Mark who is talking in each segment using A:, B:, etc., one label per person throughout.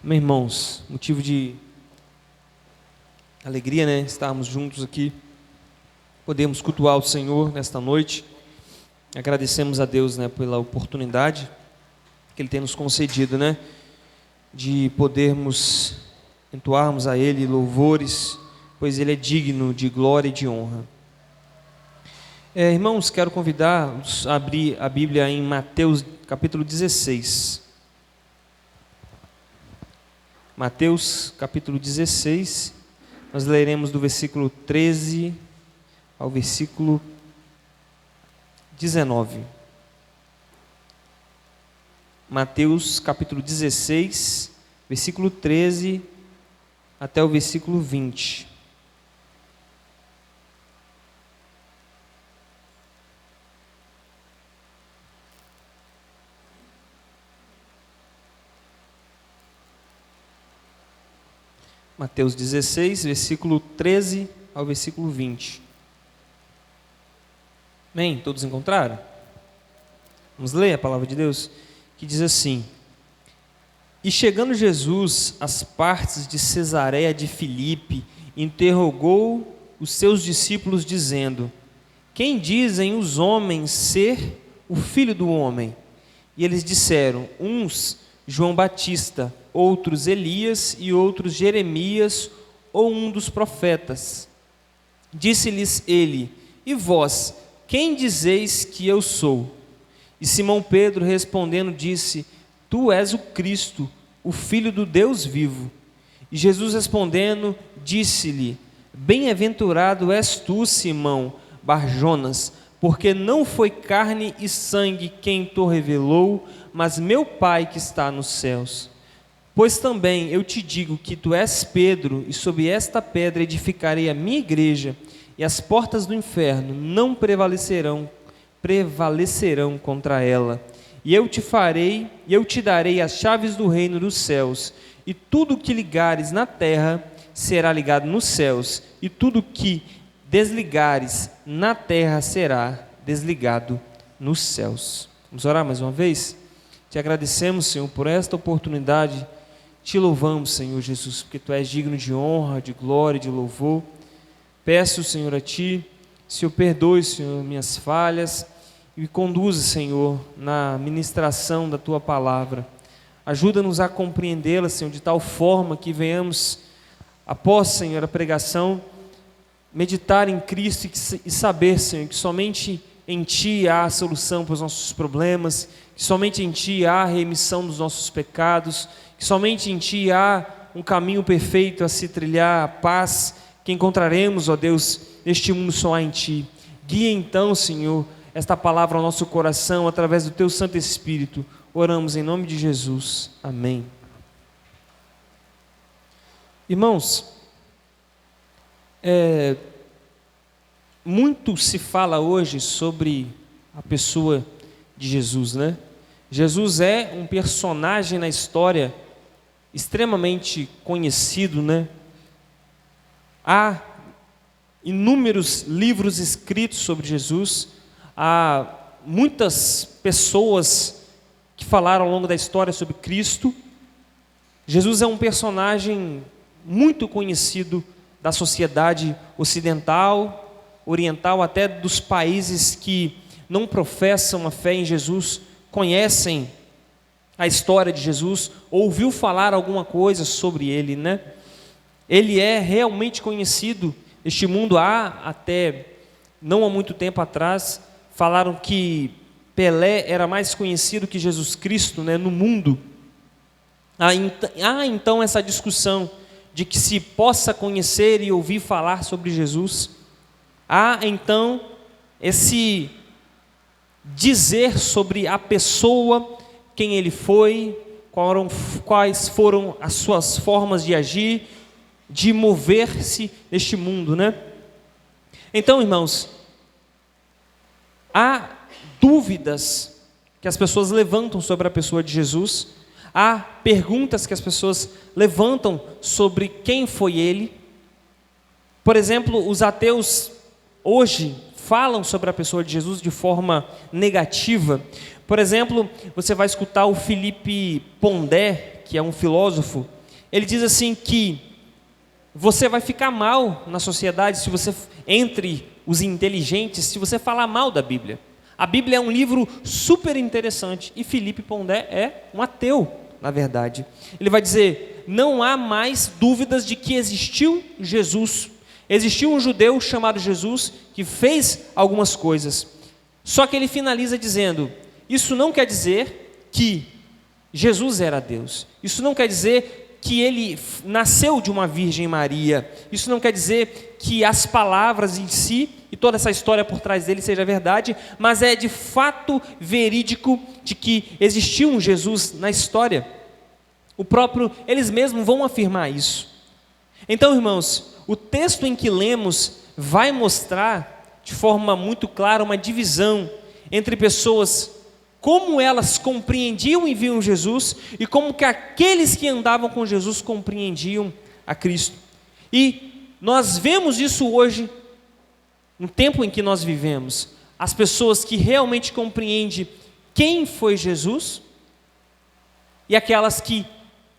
A: Meus irmãos, motivo de alegria, né? Estarmos juntos aqui, podemos cultuar o Senhor nesta noite. Agradecemos a Deus, né, pela oportunidade que Ele tem nos concedido, né, de podermos entoarmos a Ele louvores, pois Ele é digno de glória e de honra. Irmãos, quero convidar-os a abrir a Bíblia em Mateus capítulo 16. Mateus capítulo 16, nós leremos do versículo 13 ao versículo 19. Mateus capítulo 16, versículo 13 até o versículo 20. Mateus 16, versículo 13 ao versículo 20. Amém? Todos encontraram? Vamos ler a palavra de Deus, que diz assim: E chegando Jesus às partes de Cesareia de Filipe, interrogou os seus discípulos, dizendo: Quem dizem os homens ser o Filho do Homem? E eles disseram: uns João Batista, outros Elias e outros Jeremias ou um dos profetas. Disse-lhes ele: E vós, quem dizeis que eu sou? E Simão Pedro respondendo disse: Tu és o Cristo, o Filho do Deus vivo. E Jesus respondendo disse-lhe: Bem-aventurado és tu, Simão Bar-Jonas, porque não foi carne e sangue quem te revelou, mas meu Pai que está nos céus. Pois também eu te digo que tu és Pedro, e sobre esta pedra edificarei a minha igreja, e as portas do inferno não prevalecerão contra ela. E eu te darei as chaves do reino dos céus, e tudo que ligares na terra será ligado nos céus, e tudo que desligares na terra será desligado nos céus. Vamos orar mais uma vez? Te agradecemos, Senhor, por esta oportunidade. Te louvamos, Senhor Jesus, porque Tu és digno de honra, de glória, de louvor. Peço, Senhor, a Ti, Senhor, perdoe, Senhor, minhas falhas e me conduza, Senhor, na ministração da Tua palavra. Ajuda-nos a compreendê-la, Senhor, de tal forma que venhamos, após, Senhor, a pregação, meditar em Cristo e saber, Senhor, que somente em Ti há a solução para os nossos problemas, que somente em Ti há a remissão dos nossos pecados, que somente em Ti há um caminho perfeito a se trilhar, a paz que encontraremos, ó Deus, neste mundo só há em Ti. Guia então, Senhor, esta palavra ao nosso coração, através do Teu Santo Espírito. Oramos em nome de Jesus. Amém. Irmãos, muito se fala hoje sobre a pessoa de Jesus, né? Jesus é um personagem na história extremamente conhecido, né? Há inúmeros livros escritos sobre Jesus, há muitas pessoas que falaram ao longo da história sobre Cristo. Jesus é um personagem muito conhecido da sociedade ocidental, oriental, até dos países que não professam a fé em Jesus, conhecem a história de Jesus, ouviu falar alguma coisa sobre Ele, né? Ele é realmente conhecido neste mundo. Até não há muito tempo atrás, falaram que Pelé era mais conhecido que Jesus Cristo, né, no mundo. Há então essa discussão de que se possa conhecer e ouvir falar sobre Jesus. Há então esse dizer sobre a pessoa, quem Ele foi, quais foram as suas formas de agir, de mover-se neste mundo, né? Então, irmãos, há dúvidas que as pessoas levantam sobre a pessoa de Jesus, há perguntas que as pessoas levantam sobre quem foi Ele. Por exemplo, os ateus hoje falam sobre a pessoa de Jesus de forma negativa. Por exemplo, você vai escutar o Philippe Pondé, que é um filósofo, ele diz assim que você vai ficar mal na sociedade se você, entre os inteligentes, se você falar mal da Bíblia. A Bíblia é um livro super interessante e Philippe Pondé é um ateu, na verdade. Ele vai dizer, não há mais dúvidas de que existiu Jesus. Existiu um judeu chamado Jesus que fez algumas coisas. Só que ele finaliza dizendo, isso não quer dizer que Jesus era Deus. Isso não quer dizer que ele nasceu de uma Virgem Maria. Isso não quer dizer que as palavras em si e toda essa história por trás dele seja verdade, mas é de fato verídico de que existiu um Jesus na história. Eles mesmos vão afirmar isso. Então, irmãos, o texto em que lemos vai mostrar de forma muito clara uma divisão entre pessoas, como elas compreendiam e viam Jesus, e como que aqueles que andavam com Jesus compreendiam a Cristo. E nós vemos isso hoje, no tempo em que nós vivemos, as pessoas que realmente compreendem quem foi Jesus, e aquelas que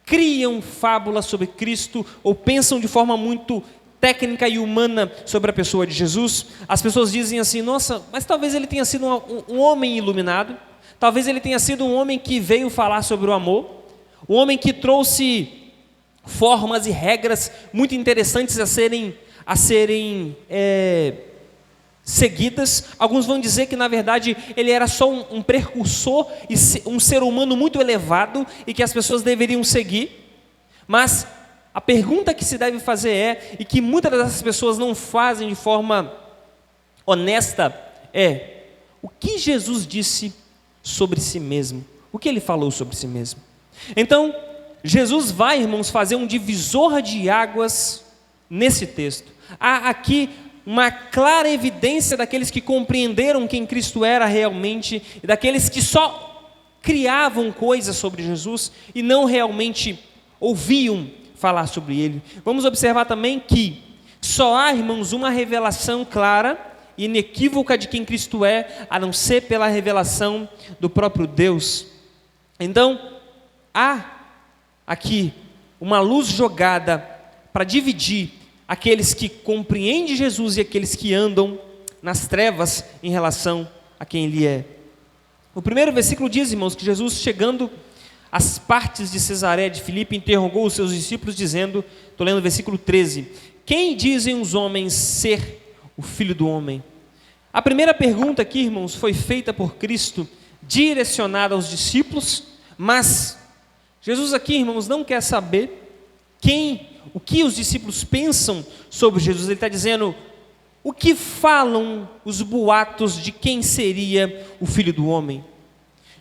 A: criam fábulas sobre Cristo, ou pensam de forma muito técnica e humana sobre a pessoa de Jesus. As pessoas dizem assim, nossa, mas talvez ele tenha sido um homem iluminado, talvez ele tenha sido um homem que veio falar sobre o amor, um homem que trouxe formas e regras muito interessantes a serem seguidas. Alguns vão dizer que na verdade ele era só um precursor e um ser humano muito elevado e que as pessoas deveriam seguir. Mas a pergunta que se deve fazer e que muitas dessas pessoas não fazem de forma honesta é: o que Jesus disse sobre si mesmo? O que ele falou sobre si mesmo? Então, Jesus vai, irmãos, fazer um divisor de águas nesse texto. Há aqui uma clara evidência daqueles que compreenderam quem Cristo era realmente, e daqueles que só criavam coisas sobre Jesus e não realmente ouviam falar sobre ele. Vamos observar também que só há, irmãos, uma revelação clara e inequívoca de quem Cristo é, a não ser pela revelação do próprio Deus. Então, há aqui uma luz jogada para dividir aqueles que compreendem Jesus e aqueles que andam nas trevas em relação a quem Ele é. O primeiro versículo diz, irmãos, que Jesus, chegando às partes de Cesareia de Filipe, interrogou os seus discípulos, dizendo, estou lendo o versículo 13, quem dizem os homens ser o Filho do Homem? A primeira pergunta aqui, irmãos, foi feita por Cristo, direcionada aos discípulos, mas Jesus aqui, irmãos, não quer saber o que os discípulos pensam sobre Jesus. Ele está dizendo, o que falam os boatos de quem seria o Filho do Homem?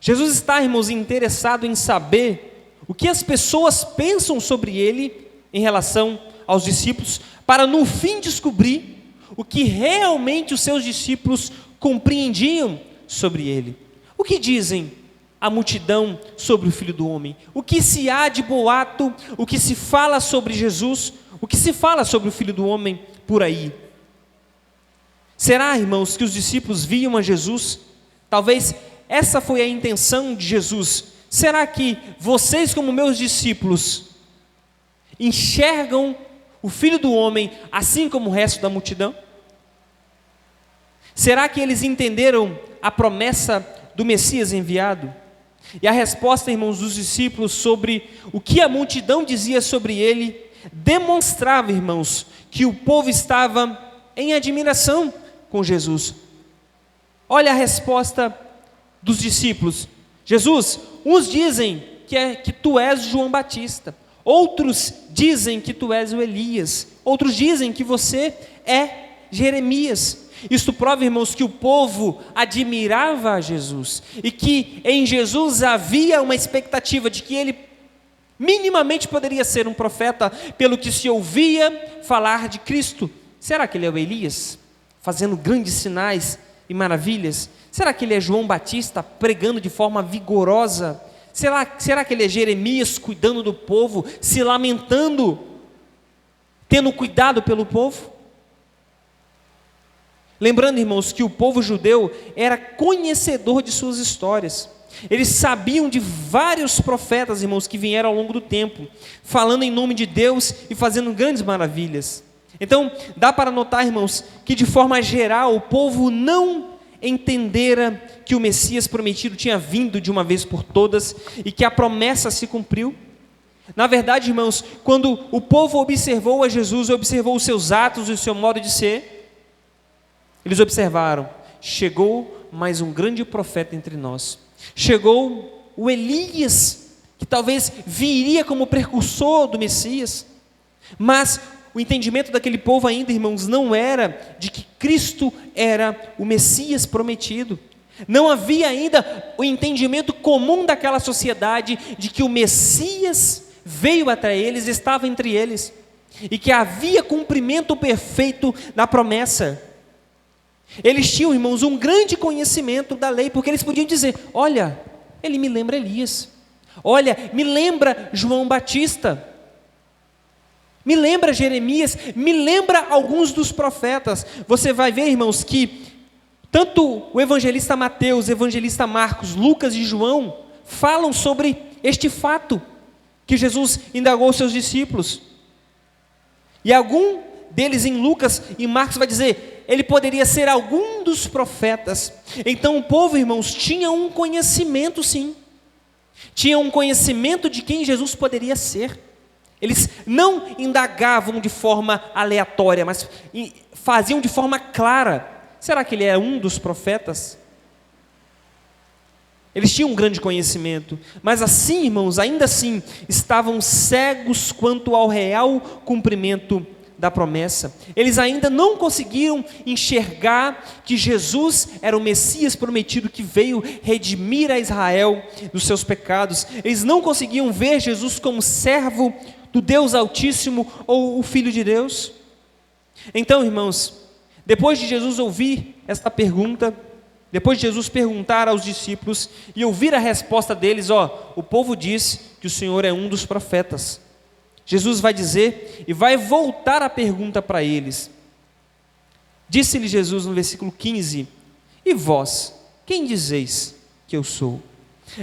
A: Jesus está, irmãos, interessado em saber o que as pessoas pensam sobre ele em relação aos discípulos, para no fim descobrir o que realmente os seus discípulos compreendiam sobre ele. O que dizem a multidão sobre o Filho do Homem? O que se há de boato, o que se fala sobre Jesus, o que se fala sobre o Filho do Homem por aí? Será, irmãos, que os discípulos viam a Jesus? Talvez essa foi a intenção de Jesus. Será que vocês, como meus discípulos, enxergam o Filho do Homem assim como o resto da multidão? Será que eles entenderam a promessa do Messias enviado? E a resposta, irmãos, dos discípulos sobre o que a multidão dizia sobre ele, demonstrava, irmãos, que o povo estava em admiração com Jesus. Olha a resposta dos discípulos. Jesus, uns dizem que tu és João Batista, outros dizem que tu és o Elias, outros dizem que você é Jeremias. Isto prova, irmãos, que o povo admirava a Jesus e que em Jesus havia uma expectativa de que ele minimamente poderia ser um profeta, pelo que se ouvia falar de Cristo. Será que ele é o Elias, fazendo grandes sinais e maravilhas? Será que ele é João Batista, pregando de forma vigorosa? Será que ele é Jeremias, cuidando do povo, se lamentando, tendo cuidado pelo povo? Lembrando, irmãos, que o povo judeu era conhecedor de suas histórias. Eles sabiam de vários profetas, irmãos, que vieram ao longo do tempo, falando em nome de Deus e fazendo grandes maravilhas. Então, dá para notar, irmãos, que de forma geral o povo não entendera que o Messias prometido tinha vindo de uma vez por todas e que a promessa se cumpriu. Na verdade, irmãos, quando o povo observou a Jesus, observou os seus atos e o seu modo de ser, eles observaram: chegou mais um grande profeta entre nós. Chegou o Elias, que talvez viria como precursor do Messias. Mas o entendimento daquele povo ainda, irmãos, não era de que Cristo era o Messias prometido. Não havia ainda o entendimento comum daquela sociedade de que o Messias veio até eles, estava entre eles, e que havia cumprimento perfeito da promessa. Eles tinham, irmãos, um grande conhecimento da lei, porque eles podiam dizer: olha, ele me lembra Elias, olha, me lembra João Batista, me lembra Jeremias, me lembra alguns dos profetas. Você vai ver, irmãos, que tanto o evangelista Mateus, o evangelista Marcos, Lucas e João falam sobre este fato que Jesus indagou aos seus discípulos. E algum deles em Lucas e Marcos vai dizer: ele poderia ser algum dos profetas. Então o povo, irmãos, tinha um conhecimento, sim. Tinha um conhecimento de quem Jesus poderia ser. Eles não indagavam de forma aleatória, mas faziam de forma clara: será que ele é um dos profetas? Eles tinham um grande conhecimento, mas assim, irmãos, ainda assim, estavam cegos quanto ao real cumprimento da promessa. Eles ainda não conseguiam enxergar que Jesus era o Messias prometido que veio redimir a Israel dos seus pecados. Eles não conseguiam ver Jesus como servo do Deus Altíssimo ou o Filho de Deus. Então, irmãos, depois de Jesus ouvir esta pergunta, depois de Jesus perguntar aos discípulos e ouvir a resposta deles: o povo diz que o Senhor é um dos profetas. Jesus vai dizer e vai voltar a pergunta para eles. Disse-lhe Jesus no versículo 15: e vós, quem dizeis que eu sou?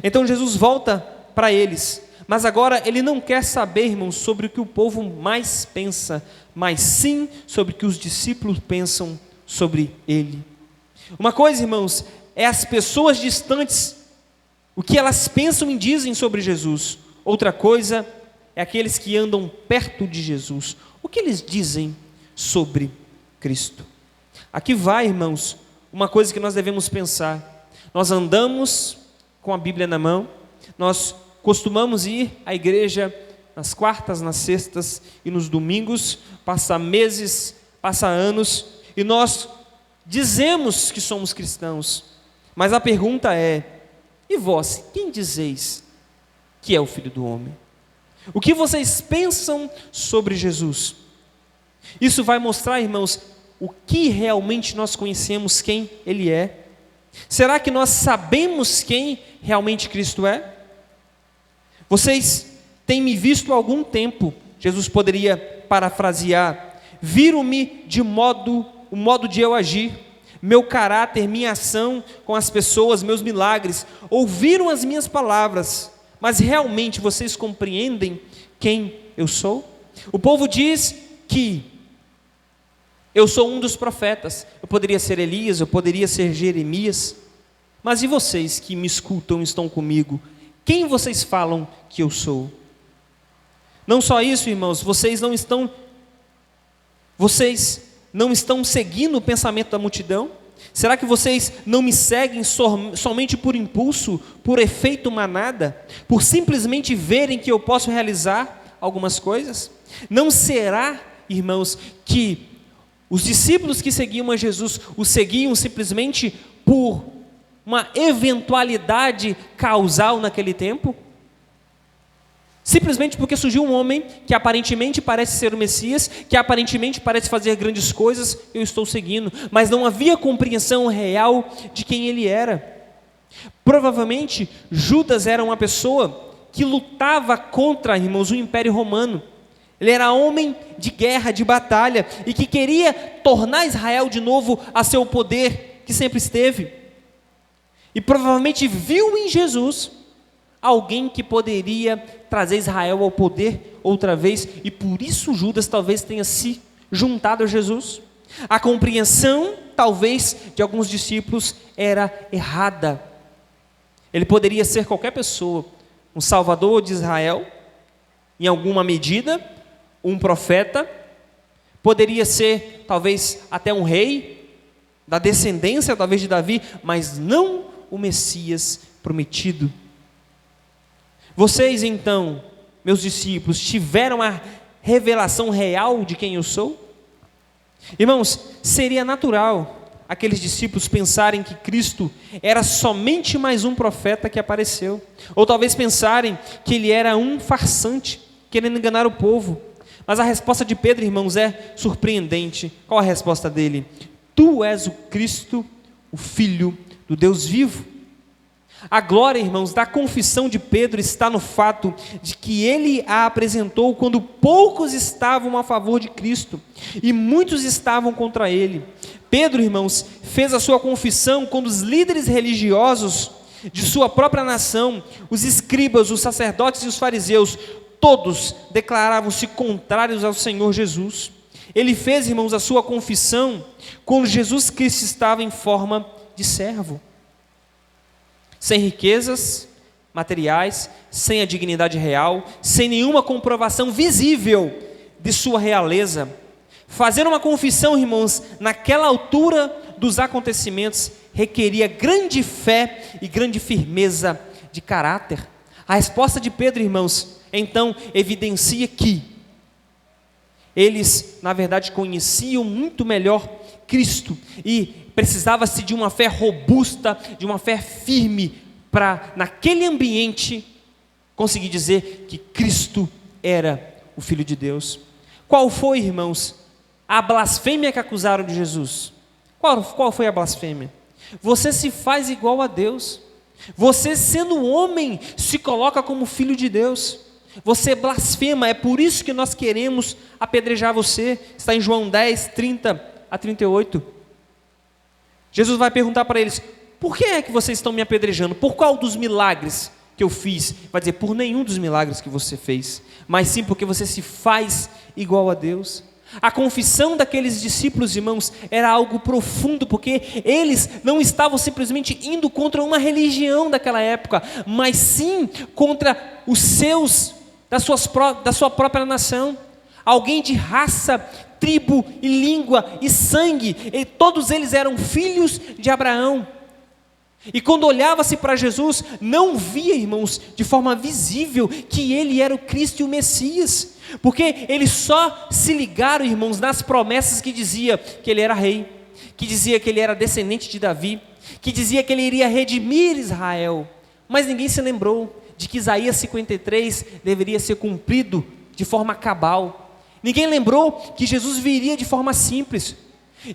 A: Então Jesus volta para eles, mas agora ele não quer saber, irmãos, sobre o que o povo mais pensa, mas sim sobre o que os discípulos pensam sobre ele. Uma coisa, irmãos, é as pessoas distantes, o que elas pensam e dizem sobre Jesus. Outra coisa é aqueles que andam perto de Jesus, o que eles dizem sobre Cristo. Aqui vai, irmãos, uma coisa que nós devemos pensar. Nós andamos com a Bíblia na mão, nós costumamos ir à igreja nas quartas, nas sextas e nos domingos, passa meses, passa anos, e nós dizemos que somos cristãos, mas a pergunta é: e vós, quem dizeis que é o Filho do Homem? O que vocês pensam sobre Jesus? Isso vai mostrar, irmãos, o que realmente nós conhecemos, quem Ele é. Será que nós sabemos quem realmente Cristo é? Vocês têm me visto há algum tempo. Jesus poderia parafrasear: viram-me o modo de eu agir, meu caráter, minha ação com as pessoas, meus milagres, ouviram as minhas palavras, mas realmente vocês compreendem quem eu sou? O povo diz que eu sou um dos profetas, eu poderia ser Elias, eu poderia ser Jeremias, mas e vocês que me escutam e estão comigo, quem vocês falam que eu sou? Não só isso, irmãos, vocês não estão seguindo o pensamento da multidão? Será que vocês não me seguem somente por impulso, por efeito manada, por simplesmente verem que eu posso realizar algumas coisas? Não será, irmãos, que os discípulos que seguiam a Jesus o seguiam simplesmente por uma eventualidade causal naquele tempo? Simplesmente porque surgiu um homem que aparentemente parece ser o Messias, que aparentemente parece fazer grandes coisas, eu estou seguindo, mas não havia compreensão real de quem ele era. Provavelmente Judas era uma pessoa que lutava contra, irmãos, o Império Romano. Ele era homem de guerra, de batalha, e que queria tornar Israel de novo a seu poder que sempre esteve. e provavelmente viu em Jesus alguém que poderia trazer Israel ao poder outra vez, e por isso Judas talvez tenha se juntado a Jesus. A compreensão, talvez, de alguns discípulos era errada. Ele poderia ser qualquer pessoa, um salvador de Israel, em alguma medida, um profeta, poderia ser talvez até um rei, da descendência talvez de Davi, mas não o Messias prometido. Vocês então, meus discípulos, tiveram a revelação real de quem eu sou? Irmãos, seria natural aqueles discípulos pensarem que Cristo era somente mais um profeta que apareceu, ou talvez pensarem que ele era um farsante, querendo enganar o povo. Mas a resposta de Pedro, irmãos, é surpreendente. Qual a resposta dele? Tu és o Cristo, o Filho do Deus vivo. A glória, irmãos, da confissão de Pedro está no fato de que ele a apresentou quando poucos estavam a favor de Cristo e muitos estavam contra ele. Pedro, irmãos, fez a sua confissão quando os líderes religiosos de sua própria nação, os escribas, os sacerdotes e os fariseus, todos declaravam-se contrários ao Senhor Jesus. Ele fez, irmãos, a sua confissão quando Jesus Cristo estava em forma de servo, sem riquezas materiais, sem a dignidade real, sem nenhuma comprovação visível de sua realeza. Fazer uma confissão, irmãos, naquela altura dos acontecimentos, requeria grande fé e grande firmeza de caráter. A resposta de Pedro, irmãos, então evidencia que eles, na verdade, conheciam muito melhor Cristo e precisava-se de uma fé robusta, de uma fé firme, para naquele ambiente conseguir dizer que Cristo era o Filho de Deus. Qual foi, irmãos, a blasfêmia que acusaram de Jesus? Qual foi a blasfêmia? Você se faz igual a Deus. Você, sendo homem, se coloca como filho de Deus. Você blasfema, é por isso que nós queremos apedrejar você. Está em João 10, 30 a 38. Jesus vai perguntar para eles: por que é que vocês estão me apedrejando? Por qual dos milagres que eu fiz? Vai dizer: por nenhum dos milagres que você fez, mas sim porque você se faz igual a Deus. A confissão daqueles discípulos, irmãos, era algo profundo, porque eles não estavam simplesmente indo contra uma religião daquela época, mas sim contra os seus, da sua própria nação. Alguém de raça, tribo e língua e sangue, e todos eles eram filhos de Abraão. E quando olhava-se para Jesus, não via, irmãos, de forma visível que ele era o Cristo e o Messias, porque eles só se ligaram, irmãos, nas promessas que dizia que ele era rei, que dizia que ele era descendente de Davi, que dizia que ele iria redimir Israel. Mas ninguém se lembrou de que Isaías 53 deveria ser cumprido de forma cabal. Ninguém lembrou que Jesus viria de forma simples.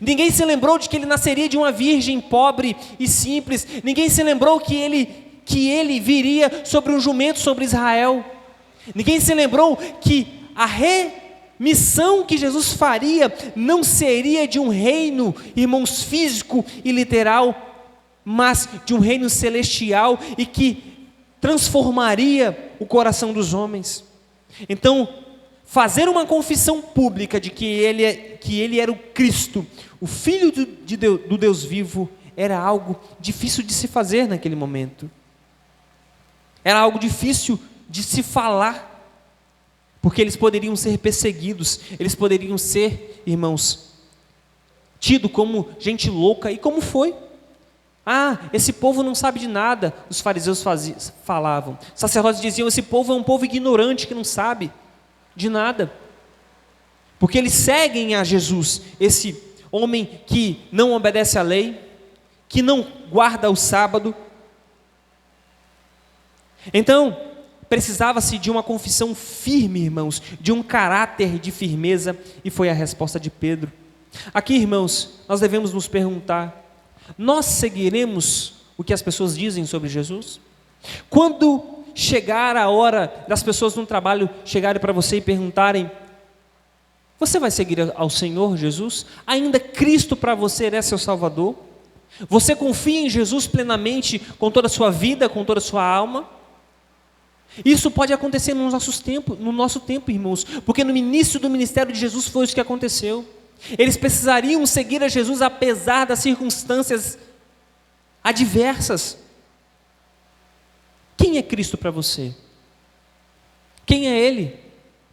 A: Ninguém se lembrou de que ele nasceria de uma virgem pobre e simples. Ninguém se lembrou que ele viria sobre um jumento sobre Israel. Ninguém se lembrou que a remissão que Jesus faria não seria de um reino, irmãos, físico e literal, mas de um reino celestial e que transformaria o coração dos homens. Então, fazer uma confissão pública de que ele era o Cristo, o Filho do Deus vivo, era algo difícil de se fazer naquele momento. Era algo difícil de se falar, porque eles poderiam ser perseguidos, eles poderiam ser, irmãos, tidos como gente louca, e como foi? Esse povo não sabe de nada, os fariseus falavam. Os sacerdotes diziam: esse povo é um povo ignorante que não sabe de nada, porque eles seguem a Jesus, esse homem que não obedece à lei, que não guarda o sábado. Então, precisava-se de uma confissão firme, irmãos, de um caráter de firmeza, e foi a resposta de Pedro. Aqui, irmãos, nós devemos nos perguntar: nós seguiremos o que as pessoas dizem sobre Jesus? Quando chegar a hora das pessoas no trabalho chegarem para você e perguntarem: você vai seguir ao Senhor Jesus? Ainda Cristo para você é seu Salvador? Você confia em Jesus plenamente, com toda a sua vida, com toda a sua alma? Isso pode acontecer no nosso tempo, irmãos, porque no início do ministério de Jesus foi isso que aconteceu. Eles precisariam seguir a Jesus apesar das circunstâncias adversas. Quem é Cristo para você? Quem é Ele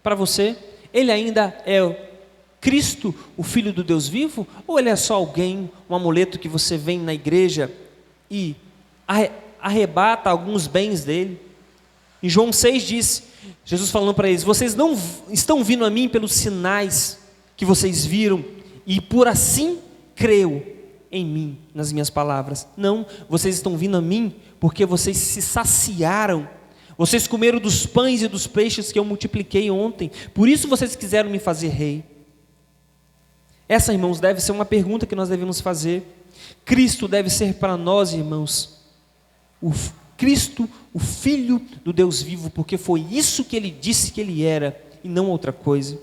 A: para você? Ele ainda é o Cristo, o Filho do Deus vivo? Ou Ele é só alguém, um amuleto que você vem na igreja e arrebata alguns bens dele? Em João 6 diz, Jesus falando para eles: vocês não estão vindo a mim pelos sinais que vocês viram, e por assim creu em mim, nas minhas palavras. Não, vocês estão vindo a mim porque vocês se saciaram, vocês comeram dos pães e dos peixes que eu multipliquei ontem, por isso vocês quiseram me fazer rei. Essa, irmãos, deve ser uma pergunta que nós devemos fazer. Cristo deve ser para nós, irmãos, o Cristo, o Filho do Deus vivo, porque foi isso que Ele disse que Ele era, e não outra coisa.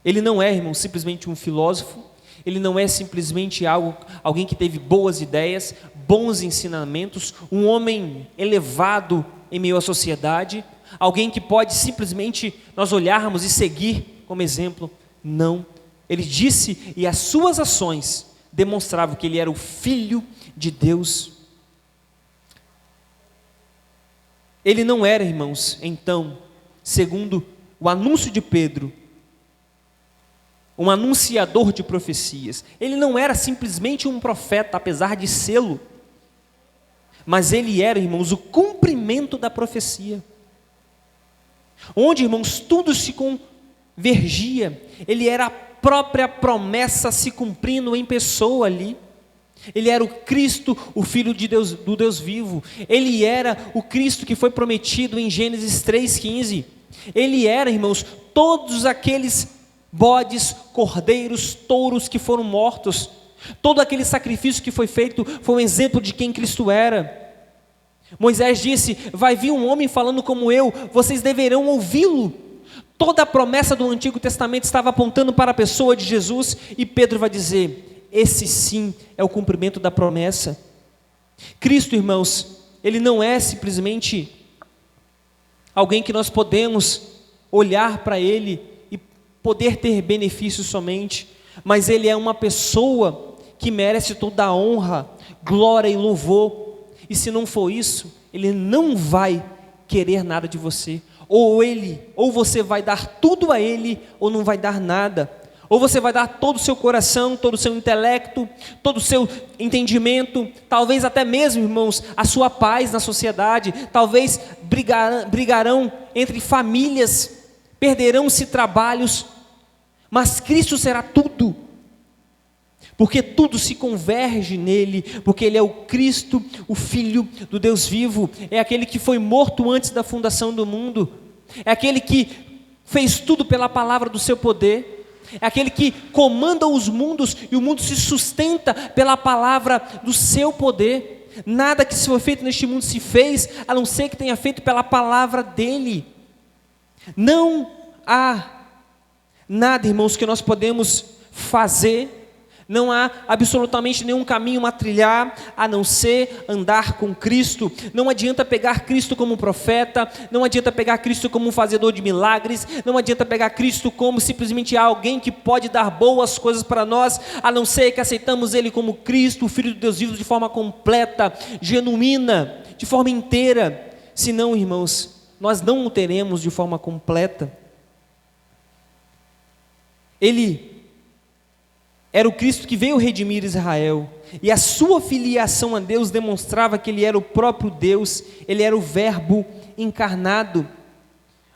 A: Ele não é, irmão, simplesmente um filósofo. Ele não é simplesmente alguém que teve boas ideias, bons ensinamentos, um homem elevado em meio à sociedade, alguém que pode simplesmente nós olharmos e seguir como exemplo. Não. Ele disse, e as suas ações demonstravam que Ele era o Filho de Deus. Ele não era, irmãos, então, segundo o anúncio de Pedro, um anunciador de profecias. Ele não era simplesmente um profeta, apesar de sê-lo, mas ele era, irmãos, o cumprimento da profecia, onde, irmãos, tudo se convergia. Ele era a própria promessa se cumprindo em pessoa ali. Ele era o Cristo, o Filho de Deus, do Deus vivo. Ele era o Cristo que foi prometido em Gênesis 3,15. Ele era, irmãos, todos aqueles bodes, cordeiros, touros que foram mortos, todo aquele sacrifício que foi feito, foi um exemplo de quem Cristo era. Moisés disse: vai vir um homem falando como eu, vocês deverão ouvi-lo. Toda a promessa do Antigo Testamento estava apontando para a pessoa de Jesus, e Pedro vai dizer: esse sim é o cumprimento da promessa. Cristo, irmãos, Ele não é simplesmente alguém que nós podemos olhar para Ele poder ter benefícios somente, mas Ele é uma pessoa que merece toda a honra, glória e louvor. E se não for isso, Ele não vai querer nada de você. Ou você vai dar tudo a Ele, ou não vai dar nada. Ou você vai dar todo o seu coração, todo o seu intelecto, todo o seu entendimento, talvez até mesmo, irmãos, a sua paz na sociedade. Talvez brigarão entre famílias, perderão-se trabalhos, mas Cristo será tudo, porque tudo se converge nele, porque Ele é o Cristo, o Filho do Deus vivo, é aquele que foi morto antes da fundação do mundo, é aquele que fez tudo pela palavra do seu poder, é aquele que comanda os mundos, e o mundo se sustenta pela palavra do seu poder. Nada que foi feito neste mundo se fez, a não ser que tenha feito pela palavra dele. Não há nada, irmãos, que nós podemos fazer, não há absolutamente nenhum caminho a trilhar, a não ser andar com Cristo. Não adianta pegar Cristo como profeta, não adianta pegar Cristo como um fazedor de milagres, não adianta pegar Cristo como simplesmente alguém que pode dar boas coisas para nós, a não ser que aceitamos Ele como Cristo, o Filho de Deus vivo, de forma completa, genuína, de forma inteira. Senão, irmãos, nós não o teremos de forma completa. Ele era o Cristo que veio redimir Israel, e a sua filiação a Deus demonstrava que Ele era o próprio Deus, Ele era o Verbo encarnado.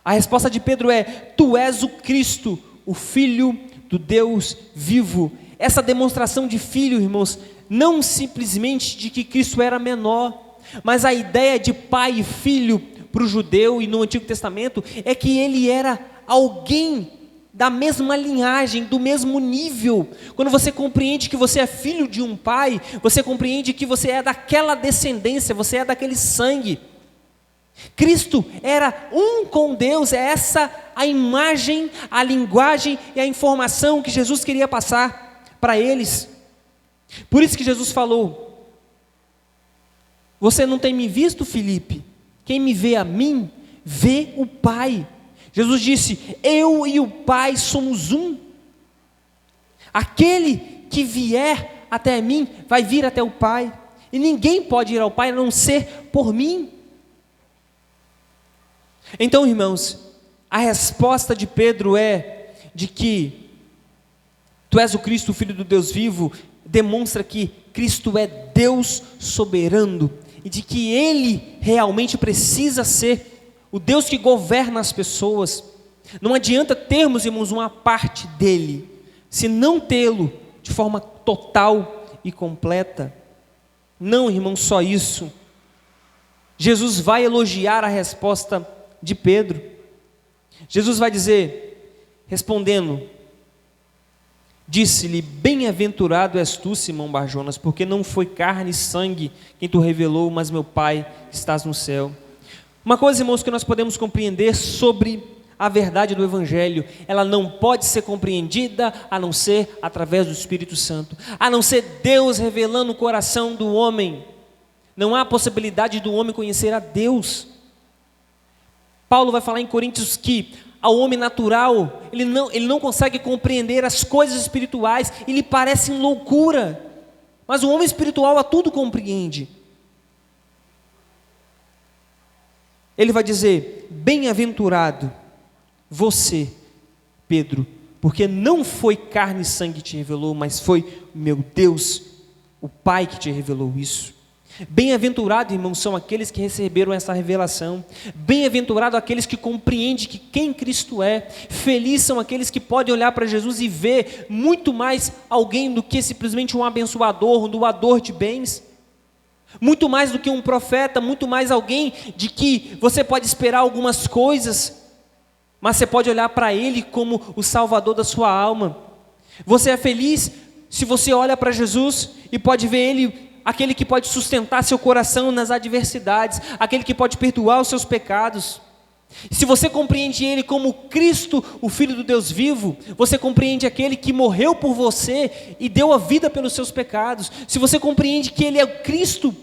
A: A resposta de Pedro é: tu és o Cristo, o Filho do Deus vivo. Essa demonstração de filho, irmãos, não simplesmente de que Cristo era menor, mas a ideia de pai e filho para o judeu e no Antigo Testamento é que ele era alguém da mesma linhagem, do mesmo nível. Quando você compreende que você é filho de um pai, você compreende que você é daquela descendência, você é daquele sangue. Cristo era um com Deus, é essa a imagem, a linguagem e a informação que Jesus queria passar para eles. Por isso que Jesus falou: Você não tem me visto, Filipe? Quem me vê a mim, vê o Pai. Jesus disse: eu e o Pai somos um. Aquele que vier até mim, vai vir até o Pai. E ninguém pode ir ao Pai a não ser por mim. Então, irmãos, a resposta de Pedro é de que tu és o Cristo, o Filho do Deus vivo, demonstra que Cristo é Deus soberano e de que Ele realmente precisa ser o Deus que governa as pessoas. Não adianta termos, irmãos, uma parte dele, se não tê-lo de forma total e completa. Não, irmão, só isso. Jesus vai elogiar a resposta de Pedro. Jesus vai dizer, respondendo, disse-lhe: bem-aventurado és tu, Simão Barjonas, porque não foi carne e sangue quem tu revelou, mas meu Pai que estás no céu. Uma coisa, irmãos, que nós podemos compreender sobre a verdade do Evangelho, ela não pode ser compreendida a não ser através do Espírito Santo, a não ser Deus revelando o coração do homem. Não há possibilidade do homem conhecer a Deus. Paulo vai falar em Coríntios que ao homem natural, ele não consegue compreender as coisas espirituais e lhe parecem loucura, mas o homem espiritual a tudo compreende. Ele vai dizer: bem-aventurado você, Pedro, porque não foi carne e sangue que te revelou, mas foi meu Deus, o Pai, que te revelou isso. Bem-aventurado, irmãos, são aqueles que receberam essa revelação. Bem-aventurado aqueles que compreendem que quem Cristo é. Felizes são aqueles que podem olhar para Jesus e ver muito mais alguém do que simplesmente um abençoador, um doador de bens. Muito mais do que um profeta, muito mais alguém de que você pode esperar algumas coisas, mas você pode olhar para Ele como o Salvador da sua alma. Você é feliz se você olha para Jesus e pode ver Ele, aquele que pode sustentar seu coração nas adversidades, aquele que pode perdoar os seus pecados. Se você compreende Ele como Cristo, o Filho do Deus vivo, você compreende aquele que morreu por você e deu a vida pelos seus pecados. Se você compreende que Ele é o Cristo,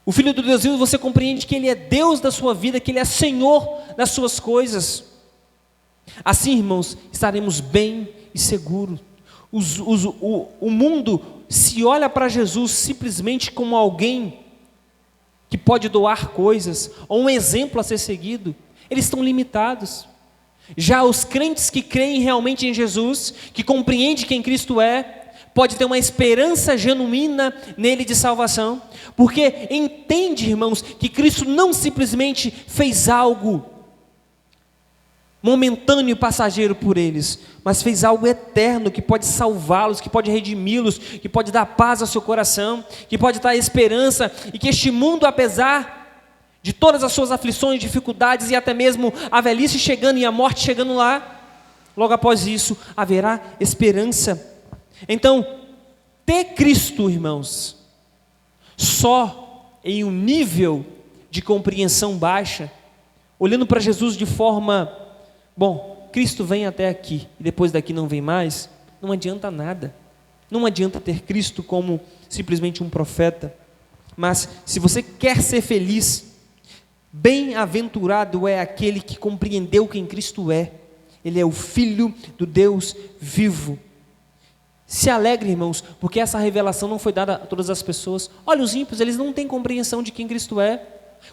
A: o Filho do Deus vivo, você compreende que Ele é Deus da sua vida, que Ele é Senhor das suas coisas. Assim, irmãos, estaremos bem e seguros. O mundo se olha para Jesus simplesmente como alguém que pode doar coisas, ou um exemplo a ser seguido. Eles estão limitados. Já os crentes que creem realmente em Jesus, que compreendem quem Cristo é, pode ter uma esperança genuína nele de salvação, porque entende, irmãos, que Cristo não simplesmente fez algo momentâneo e passageiro por eles, mas fez algo eterno, que pode salvá-los, que pode redimi-los, que pode dar paz ao seu coração, que pode dar esperança, e que este mundo, apesar de todas as suas aflições, dificuldades e até mesmo a velhice chegando e a morte chegando lá, logo após isso haverá esperança. Então, ter Cristo, irmãos, só em um nível de compreensão baixa, olhando para Jesus de forma: bom, Cristo vem até aqui e depois daqui não vem mais, não adianta nada. Não adianta ter Cristo como simplesmente um profeta. Mas se você quer ser feliz, bem-aventurado é aquele que compreendeu quem Cristo é. Ele é o Filho do Deus vivo. Se alegre, irmãos, porque essa revelação não foi dada a todas as pessoas. Olha, os ímpios, eles não têm compreensão de quem Cristo é.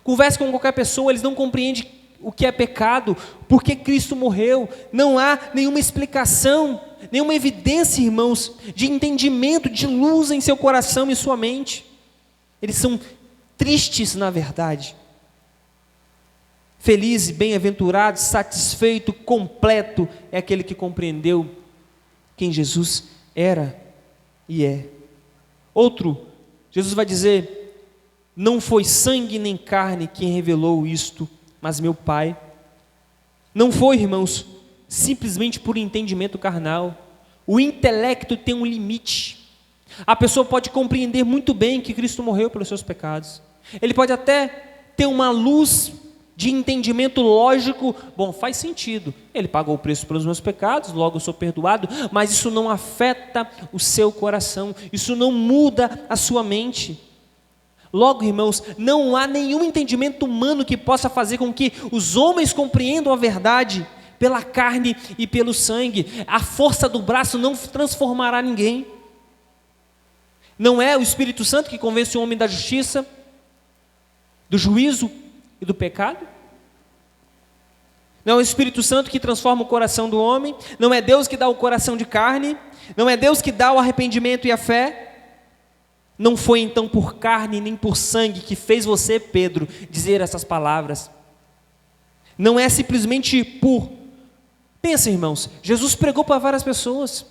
A: Converse com qualquer pessoa, eles não compreendem o que é pecado, porque Cristo morreu. Não há nenhuma explicação, nenhuma evidência, irmãos, de entendimento, de luz em seu coração e sua mente. Eles são tristes, na verdade. Feliz, bem-aventurado, satisfeito, completo é aquele que compreendeu quem Jesus era e é. Outro, Jesus vai dizer: não foi sangue nem carne quem revelou isto, mas meu Pai. Não foi, irmãos, simplesmente por entendimento carnal. O intelecto tem um limite. A pessoa pode compreender muito bem que Cristo morreu pelos seus pecados. Ele pode até ter uma luz de entendimento lógico: bom, faz sentido, Ele pagou o preço pelos meus pecados, logo eu sou perdoado, mas isso não afeta o seu coração, isso não muda a sua mente. Logo, irmãos, não há nenhum entendimento humano que possa fazer com que os homens compreendam a verdade pela carne e pelo sangue. A força do braço não transformará ninguém. Não é o Espírito Santo que convence o homem da justiça, do juízo e do pecado? Não é o Espírito Santo que transforma o coração do homem? Não é Deus que dá o coração de carne? Não é Deus que dá o arrependimento e a fé? Não foi então por carne nem por sangue que fez você, Pedro, dizer essas palavras. Não é simplesmente por... Pensa, irmãos, Jesus pregou para várias pessoas.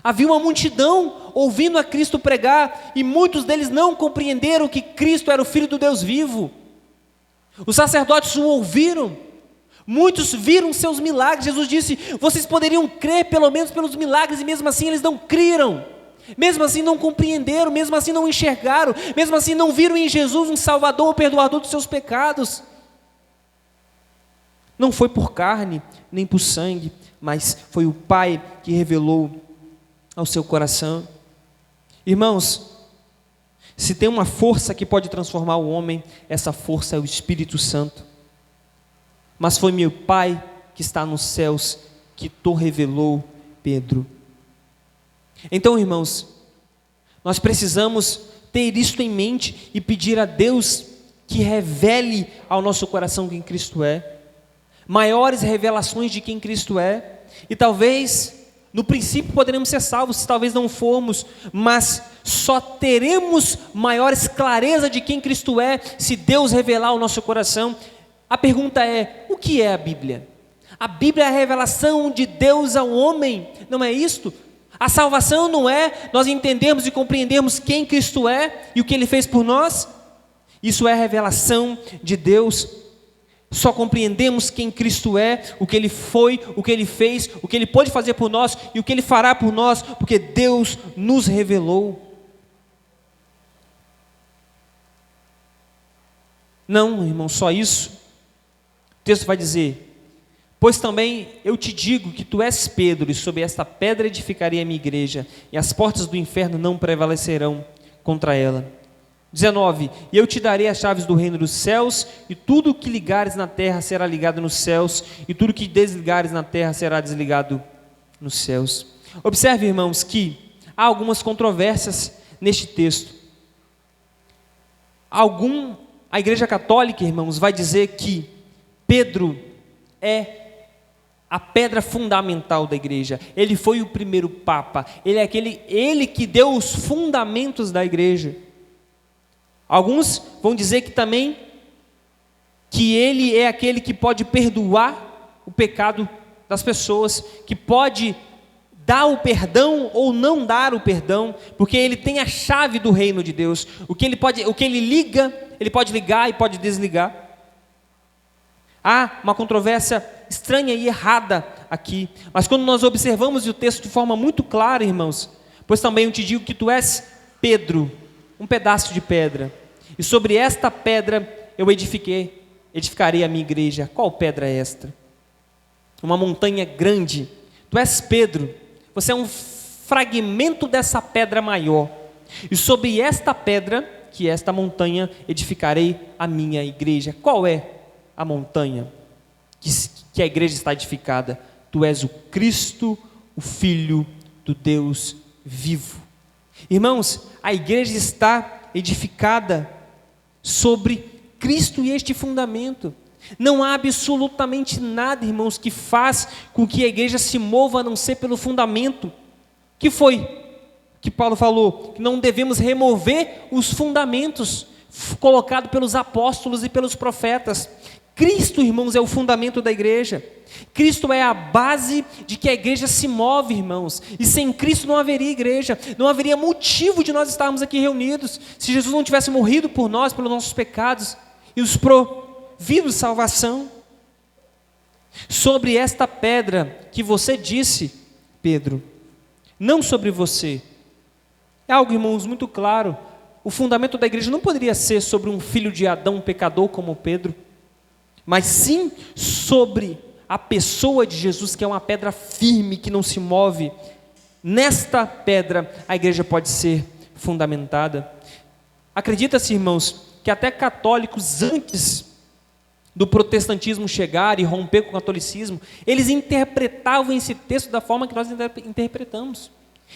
A: Havia uma multidão ouvindo a Cristo pregar e muitos deles não compreenderam que Cristo era o Filho do Deus vivo. Os sacerdotes o ouviram. Muitos viram seus milagres. Jesus disse: vocês poderiam crer pelo menos pelos milagres, e mesmo assim eles não creram, mesmo assim não compreenderam, mesmo assim não enxergaram, mesmo assim não viram em Jesus um Salvador, um perdoador dos seus pecados. Não foi por carne nem por sangue, mas foi o Pai que revelou ao seu coração. Irmãos, se tem uma força que pode transformar o homem, essa força é o Espírito Santo. Mas foi meu Pai que está nos céus que te revelou, Pedro. Então, irmãos, nós precisamos ter isto em mente e pedir a Deus que revele ao nosso coração quem Cristo é, maiores revelações de quem Cristo é. E talvez, no princípio poderemos ser salvos, se talvez não formos, mas só teremos maiores clareza de quem Cristo é, se Deus revelar ao nosso coração. A pergunta é: o que é a Bíblia? A Bíblia é a revelação de Deus ao homem, não é isto? A salvação não é nós entendermos e compreendermos quem Cristo é e o que Ele fez por nós? Isso é a revelação de Deus. Só compreendemos quem Cristo é, o que Ele foi, o que Ele fez, o que Ele pode fazer por nós e o que Ele fará por nós, porque Deus nos revelou. Não, irmão, só isso. O texto vai dizer: pois também eu te digo que tu és Pedro, e sobre esta pedra edificarei a minha igreja, e as portas do inferno não prevalecerão contra ela. 19: e eu te darei as chaves do reino dos céus, e tudo o que ligares na terra será ligado nos céus, e tudo o que desligares na terra será desligado nos céus. Observe, irmãos, que há algumas controvérsias neste texto. A Igreja Católica, irmãos, vai dizer que Pedro é a pedra fundamental da igreja. Ele foi o primeiro papa. Ele que deu os fundamentos da igreja. Alguns vão dizer que também que ele é aquele que pode perdoar o pecado das pessoas, que pode dar o perdão ou não dar o perdão, porque ele tem a chave do reino de Deus. O que ele liga, ele pode ligar e pode desligar. Há uma controvérsia estranha e errada aqui, mas quando nós observamos o texto de forma muito clara, irmãos, pois também eu te digo que tu és Pedro, um pedaço de pedra, e sobre esta pedra eu edificarei a minha igreja. Qual pedra é esta? Uma montanha grande. Tu és Pedro, você é um fragmento dessa pedra maior, e sobre esta pedra, que é esta montanha, edificarei a minha igreja. Qual é a montanha que a igreja está edificada? Tu és o Cristo, o Filho do Deus vivo. Irmãos, a igreja está edificada sobre Cristo e este fundamento. Não há absolutamente nada, irmãos, que faz com que a igreja se mova a não ser pelo fundamento. Que foi que Paulo falou? Que não devemos remover os fundamentos colocados pelos apóstolos e pelos profetas. Cristo, irmãos, é o fundamento da igreja. Cristo é a base de que a igreja se move, irmãos. E sem Cristo não haveria igreja, não haveria motivo de nós estarmos aqui reunidos. Se Jesus não tivesse morrido por nós, pelos nossos pecados, e os provido de salvação. Sobre esta pedra que você disse, Pedro, não sobre você. É algo, irmãos, muito claro. O fundamento da igreja não poderia ser sobre um filho de Adão, um pecador como Pedro, mas sim sobre a pessoa de Jesus, que é uma pedra firme, que não se move. Nesta pedra a igreja pode ser fundamentada. Acredita-se, irmãos, que até católicos, antes do protestantismo chegar e romper com o catolicismo, eles interpretavam esse texto da forma que nós interpretamos.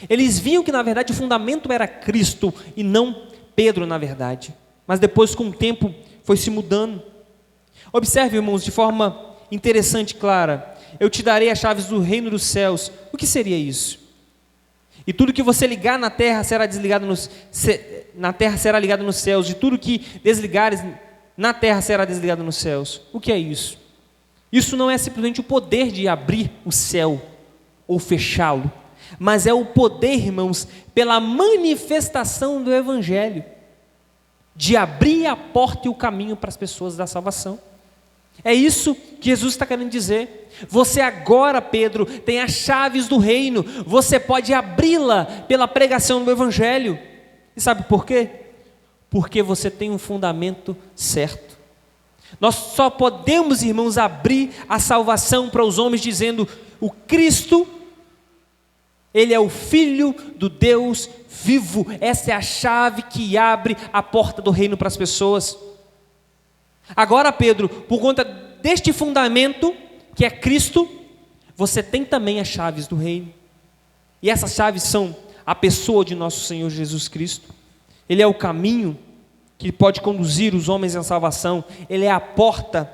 A: Eles viam que, na verdade, o fundamento era Cristo e não Pedro, na verdade. Mas depois, com o tempo, foi se mudando. Observe, irmãos, de forma interessante e clara: eu te darei as chaves do reino dos céus. O que seria isso? E tudo que você ligar na terra será desligado na terra será ligado nos céus, e tudo que desligares na terra será desligado nos céus. O que é isso? Isso não é simplesmente o poder de abrir o céu ou fechá-lo, mas é o poder, irmãos, pela manifestação do Evangelho, de abrir a porta e o caminho para as pessoas da salvação. É isso que Jesus está querendo dizer. Você agora, Pedro, tem as chaves do reino, você pode abri-la pela pregação do Evangelho. E sabe por quê? Porque você tem um fundamento certo. Nós só podemos, irmãos, abrir a salvação para os homens dizendo: o Cristo, Ele é o Filho do Deus vivo. Essa é a chave que abre a porta do reino para as pessoas. Agora, Pedro, por conta deste fundamento, que é Cristo, você tem também as chaves do reino. E essas chaves são a pessoa de nosso Senhor Jesus Cristo. Ele é o caminho que pode conduzir os homens à salvação. Ele é a porta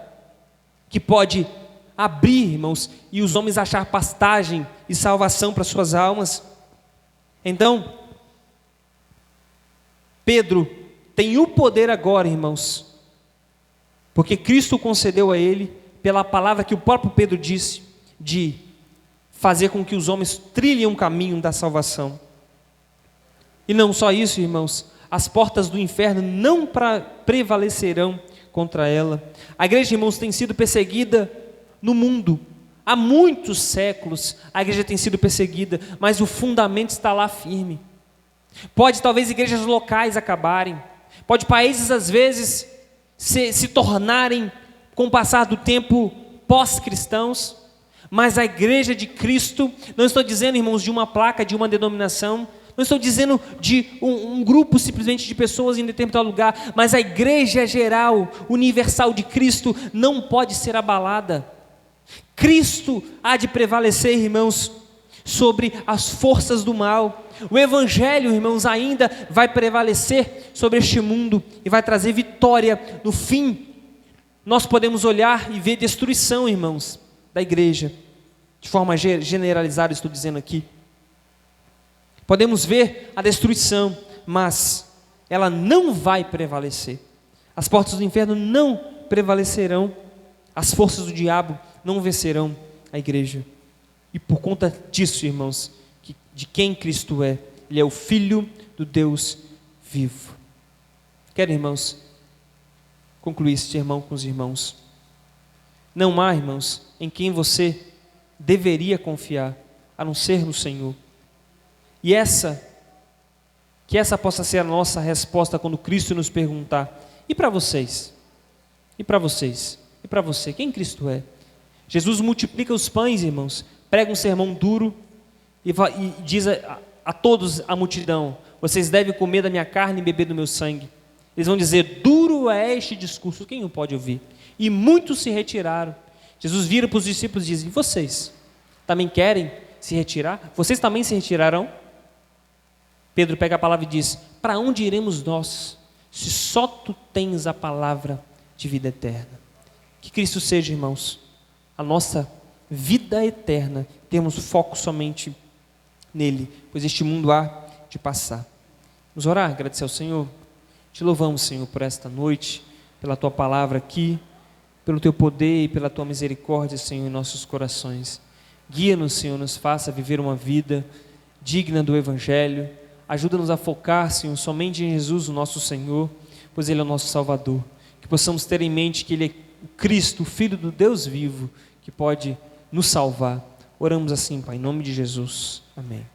A: que pode abrir, irmãos, e os homens achar pastagem e salvação para suas almas. Então, Pedro tem o poder agora, irmãos, porque Cristo concedeu a ele, pela palavra que o próprio Pedro disse, de fazer com que os homens trilhem um caminho da salvação. E não só isso, irmãos, as portas do inferno não prevalecerão contra ela. A igreja, irmãos, tem sido perseguida no mundo. Há muitos séculos a igreja tem sido perseguida, mas o fundamento está lá firme. Pode talvez igrejas locais acabarem, pode países às vezes se tornarem, com o passar do tempo, pós-cristãos, mas a igreja de Cristo, não estou dizendo, irmãos, de uma placa, de uma denominação, não estou dizendo de um grupo simplesmente de pessoas em determinado lugar, mas a igreja geral, universal de Cristo, não pode ser abalada. Cristo há de prevalecer, irmãos, sobre as forças do mal. O Evangelho, irmãos, ainda vai prevalecer sobre este mundo e vai trazer vitória. No fim, nós podemos olhar e ver destruição, irmãos, da igreja. De forma generalizada, estou dizendo aqui. Podemos ver a destruição, mas ela não vai prevalecer. As portas do inferno não prevalecerão. As forças do diabo não vencerão a igreja. E por conta disso, irmãos, de quem Cristo é, Ele é o Filho do Deus vivo. Quero, irmãos, concluir este sermão com os irmãos. Não há, irmãos, em quem você deveria confiar, a não ser no Senhor. E que essa possa ser a nossa resposta quando Cristo nos perguntar: e para vocês? E para vocês? E para você? Quem Cristo é? Jesus multiplica os pães, irmãos, prega um sermão duro e diz a todos a multidão: vocês devem comer da minha carne e beber do meu sangue. Eles vão dizer: duro é este discurso, quem o pode ouvir? E muitos se retiraram. Jesus vira para os discípulos e diz: e vocês? Também querem se retirar? Vocês também se retirarão? Pedro pega a palavra e diz: para onde iremos nós, se só tu tens a palavra de vida eterna? Que Cristo seja, irmãos, a nossa vida eterna, temos foco somente nele, pois este mundo há de passar. Vamos orar, agradecer ao Senhor. Te louvamos, Senhor, por esta noite, pela tua palavra aqui, pelo teu poder e pela tua misericórdia, Senhor, em nossos corações. Guia-nos, Senhor, nos faça viver uma vida digna do Evangelho. Ajuda-nos a focar, Senhor, somente em Jesus, o nosso Senhor, pois Ele é o nosso Salvador. Que possamos ter em mente que Ele é o Cristo, o Filho do Deus vivo, que pode nos salvar. Oramos assim, Pai, em nome de Jesus. Amém.